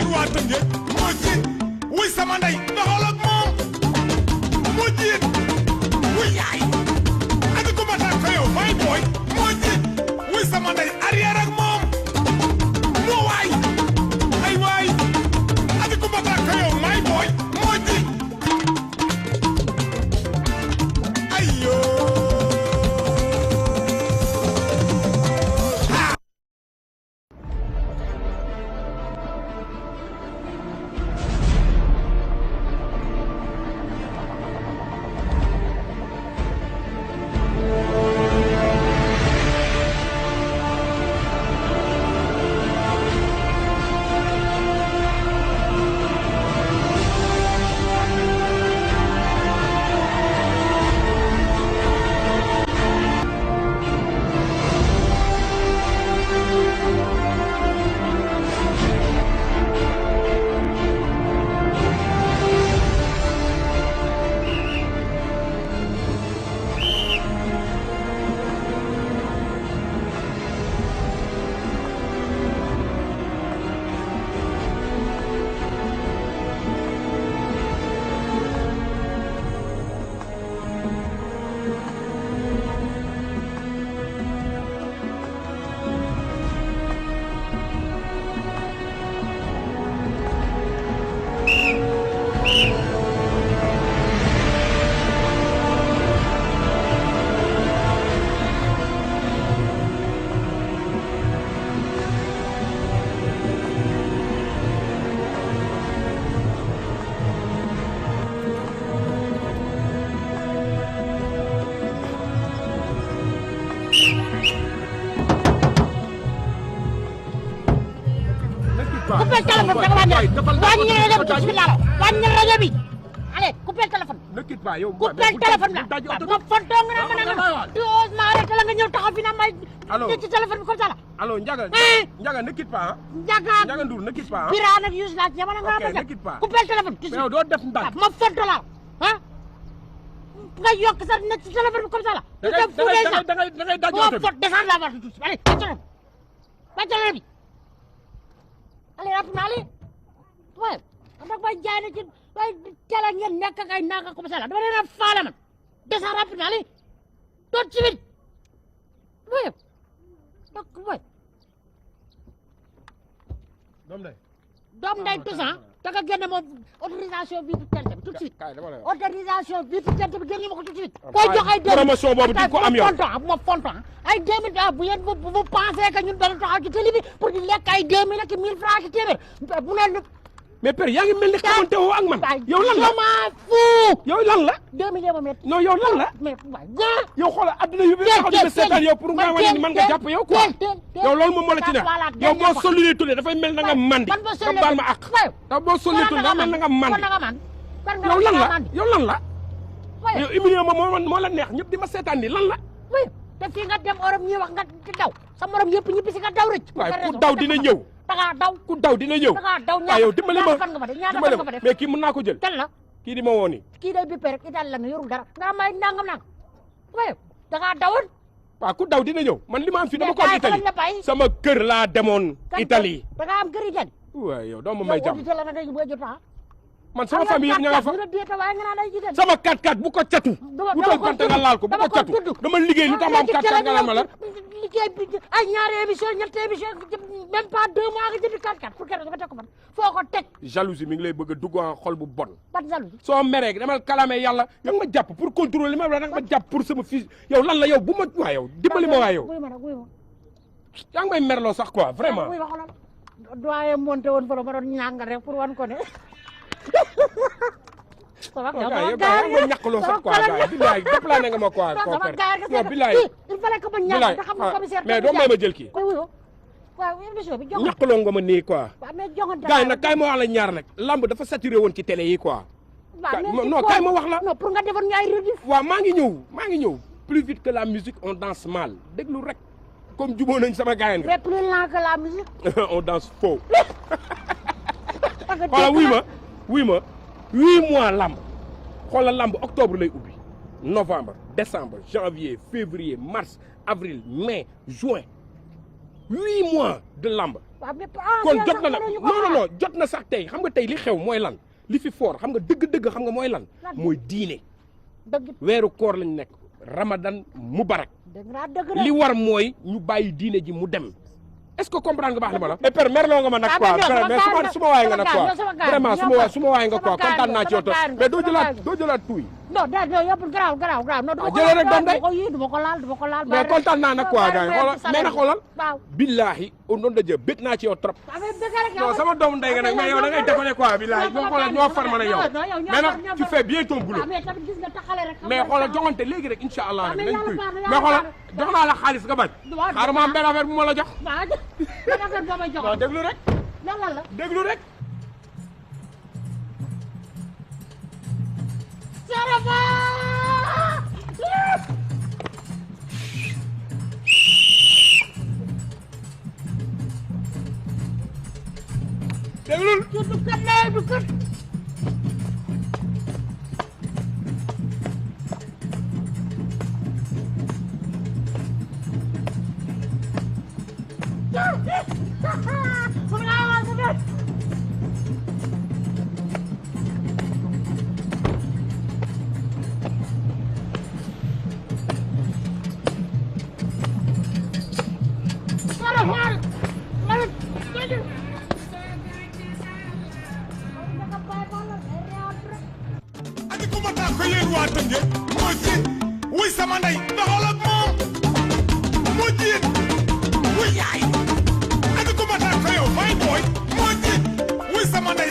yéen waa Tëngéej moo jiit wuy sama ndey doxal ak moom moo jiit wuy yaay adi ko ma tàkk yow may booy moo jiit wuy sama ndey arrière ak moom moo waay ay waay adi ko ma tàkk yow may booy moo jiit ayo coupé téléphone da nga wàññi rajo bi bismillah wàññi rajo bi allez coupé téléphone ne quitte pas yow coupé téléphone la ma fontoo nga naa mën a nga tu oses m'arrêter la nga ñëw taxaw fi na may ne ci téléphone bi comme ça la allo Ndiaga ne quitte pas Ndiaga Ndour ne quitte pas Birane ak Youssou laaj yamana nga ma ne quitte pas coupé téléphone yow doo def ndànk ma fonto la nga yokk sa ne ci téléphone bi comme ça la da ngay daj oto bi fot descendre la voiture tout allez ba téléphone bi allez rapidement allez waaye ndax bay jaay na ci bay teel ngeen nekk ak ay naka comme ça la dama leen a faale man descend rapidement allez tout de suite waaye donc waaye doom day tusan da nga génne moom autorisation vie pour tente bi tout de suite autorisation vie pour tente bi génne ma ko tout de suite boo jox ay promotion boobu di ko am yow bu ma fonton ay 2000 bu yéen bu pensé que ñun dañu taxaw ci télé bi pour di lekk ay 2000 ak 1000 francs ci téeméer bu ne mais père yaa ngi mel ni xamante woo ak man yow lan la yow lan la 2 millions ma met non yow lan la mais waay yow xoolal adduna yu bi taxaw di ma seetaan yow pour nga wane ni man nga jàpp yow quoi yow loolu moom moo la ci ne yow boo solli tulli dafay mel na nga mandi nga baal ma ak yow boo solli tulli dafa mel na nga mandi yow lan la yow lan la yow humilier ma moo la neex ñëpp di ma seetaan ni lan la te fii nga dem Europe ñuy wax nga daw sa morom yëpp ñibbi si nga daw rëcc waaye ku daw dina ñëw dangaa daw ku daw dina ñëw dangaa daw waaw yow dimbali ma dimbali ma mais kii mën naa ko jël tel la kii di ma woo ni kii day bippe rek ital la nga yorul dara nga may nangam waaye dangaa dawoon waaw ku daw dina ñëw man li ma am fii dama ko am Italie sama kër laa demoon Italie dangaa am kër Italie waaw yow doo ma may jàmm man sama am famille yëpp ña nga fa sama 4x4 bu ko catu wutal bant nga laal ko bu ko catu dama liggéey lu tax ma am 4x4 nga laal ma la liggéey bi ay ñaari émission ñetti émission même pas 2 mois nga jënd 4x4 pour keroog nga teg ko man foo ko teg jalousie mi ngi lay bëgg a dugg en xol bu bon ban jalousie soo meree demal kalame yàlla yow nga jàpp pour contrôler li ma la nag ma jàpp pour sama fils yow lan la yow bu ma waa yow dimbali ma waa yow yaa ngi may merloo sax quoi vraiment doyen monté woon fa la ma doon ñàngal rek pour wan ko ne sama gars yi ñàkkaloo sax quoi gars yi bilaay déplané nga ma quoi non bilaay il fallait que ma ñàkk te xam nga commissaire mais doo may ma jël kii waaw émission bi ñàkkaloo nga ma nii quoi mais joxante gars yi nag kaay ma wax la ñaar nag lamb dafa saturé woon ci télé yi quoi non kaay ma wax la non pour nga defoon ñu ay rediff waaw maa ngi ñëw plus vite que la musique on danse mal déglu rek comme jubóo nañ sama gars yi mais plus lent que la musique on danse faux xoolal wuy ma 8 mois lamb xoolal lamb octobre lay ubbi novembre décembre janvier février mars avril mai juin 8 mois de lamb kon jot na nag non jot na sax tey xam nga tey li xew mooy lan li fi foor xam nga dëgg-dëgg xam nga mooy lan mooy diine weeru koor lañ nekk ramadan mubarak li war mooy ñu bàyyi diine ji mu dem est-ce que comprendre nga baax li ma la mais père merloo nga ma nag quoi mais suma waay nga nag quoi vraiment suma waay nga quoi kontaan naa ci yow mais doo jëlaat tuuy non yëpp garaaw non jëlee rek doom day du ma ko laal mais kontaan naa nag quoi gars yi xoolal mais nag xoolal billaahi au nom de Dieu bëgg naa ci yow trop non sama doom ndey nga nag mais yow da ngay déconner quoi billaahi ñoo xoolal ñoo far man ak yow mais nag tu fais bien ton boulot mais xoolal joxante léegi rek incha allah rek nañ kuy mais xoolal jox naa la xaalis nga bañ xaaral ma am benn affaire bu ma la jox non déglu rek déglu rek déglul du kat Adi kuma ta ko yéen waa Tëngéej moo ci wuy sama ndey doxal ak moom moo ci wuy yaay adi kuma ta ko yow fay booy moo ci wuy sama ndey